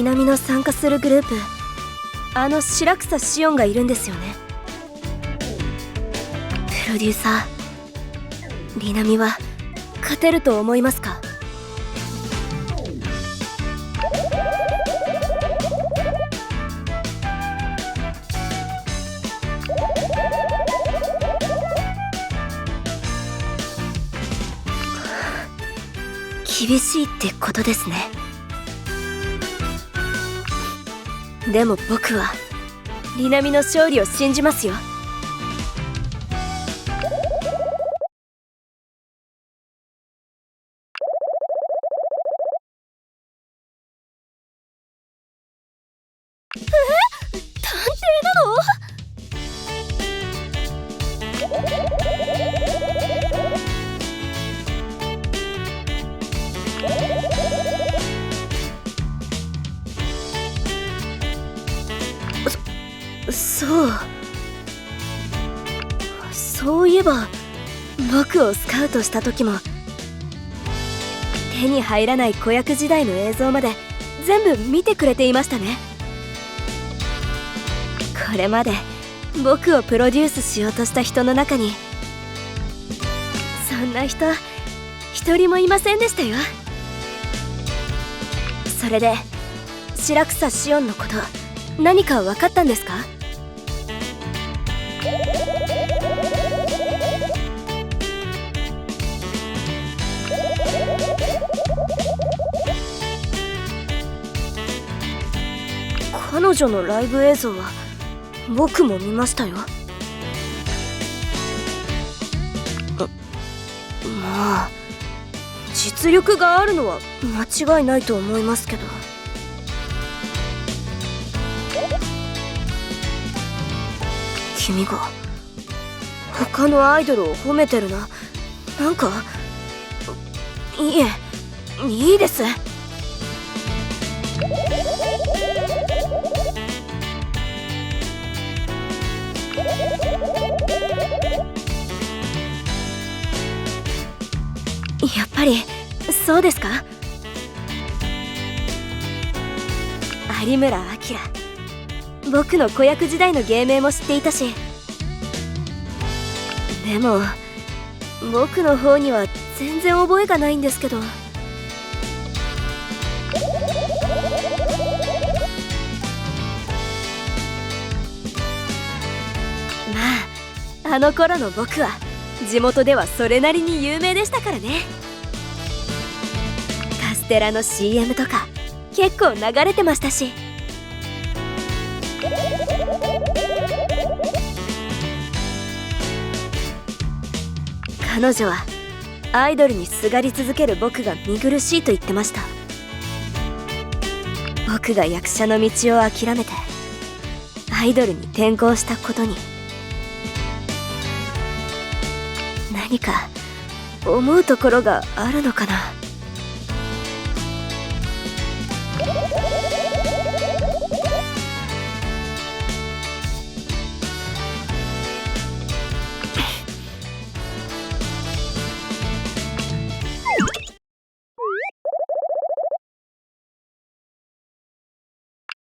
ナミの参加するグループ、白草紫音がいるんですよね。プロデューサー、リナミは勝てると思いますか？厳しいってことですね。でも僕はリナミの勝利を信じますよ。探偵なの？そういえば僕をスカウトした時も手に入らない子役時代の映像まで全部見てくれていましたね。これまで僕をプロデュースしようとした人の中にそんな人一人もいませんでしたよ。それで白草紫音のこと何か分かったんですか？彼女のライブ映像は僕も見ましたよ。まあ実力があるのは間違いないと思いますけど。君が他のアイドルを褒めてるな。なんかいいです。やっぱりそうですか？有村明、僕の子役時代の芸名も知っていたし。でも僕の方には全然覚えがないんですけど。まああの頃の僕は地元ではそれなりに有名でしたからね。カステラの CM とか結構流れてましたし。彼女はアイドルにすがり続ける僕が見苦しいと言ってました。僕が役者の道を諦めてアイドルに転向したことに何か思うところがあるのかな。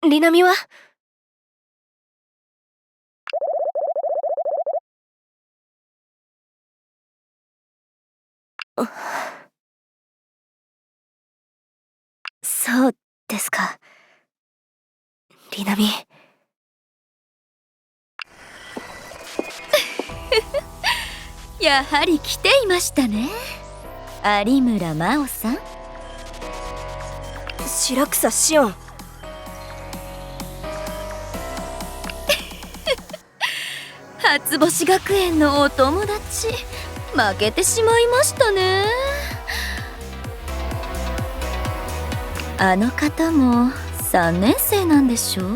リナミは？そうですか。リナミやはり来ていましたね、有村真央さん。白草紫音。初星学園のお友達、負けてしまいましたね。あの方も3年生なんでしょう。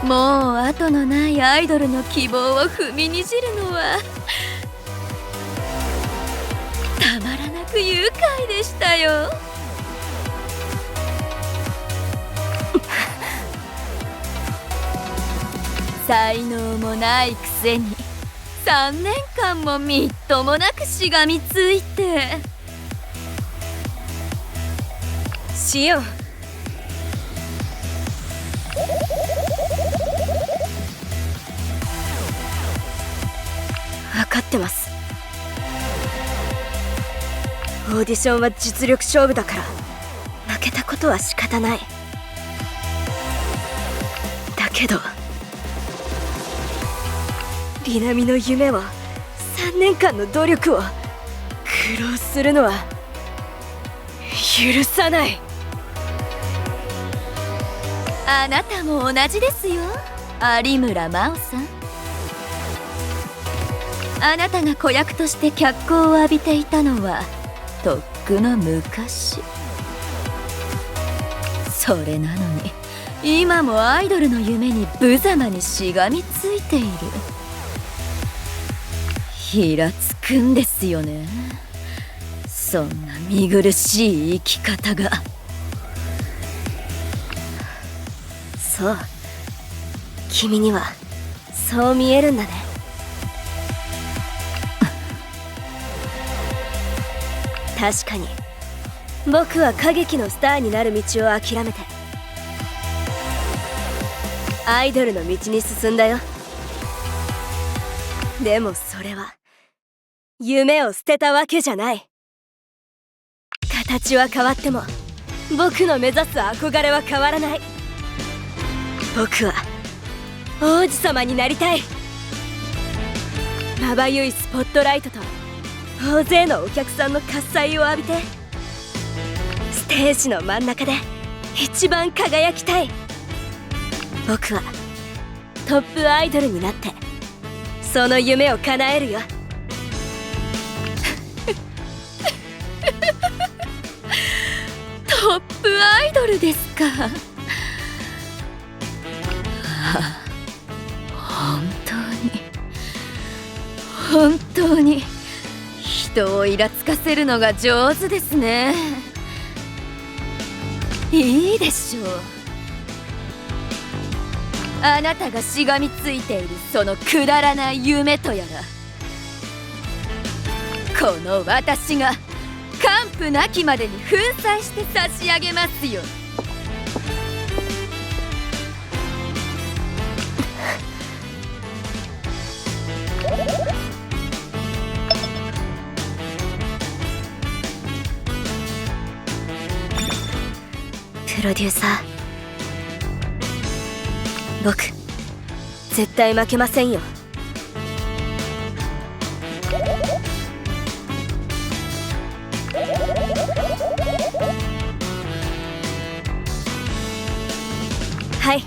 もう後のないアイドルの希望を踏みにじるのはたまらなく愉快でしたよ。才能もないくせに3年間もみっともなくしがみついて、シオン、分かってます。オーディションは実力勝負だから負けたことは仕方ない。だけどリナミの夢を、3年間の努力を苦労するのは許さない。あなたも同じですよ、有村真央さん。あなたが子役として脚光を浴びていたのはとっくの昔。それなのに今もアイドルの夢に無様にしがみついている。ひらつくんですよね、そんな見苦しい生き方が。そう、君にはそう見えるんだね。確かに僕は歌劇のスターになる道を諦めてアイドルの道に進んだよ。でもそれは夢を捨てたわけじゃない。形は変わっても僕の目指す憧れは変わらない。僕は王子様になりたい。まばゆいスポットライトと大勢のお客さんの喝采を浴びてステージの真ん中で一番輝きたい。僕はトップアイドルになってその夢を叶えるよ。トップアイドルですか。本当に人をイラつかせるのが上手ですね。いいでしょう。あなたがしがみついているそのくだらない夢とやら、この私が完膚なきまでに粉砕して差し上げますよ。プロデューサー、僕絶対負けませんよ。はい、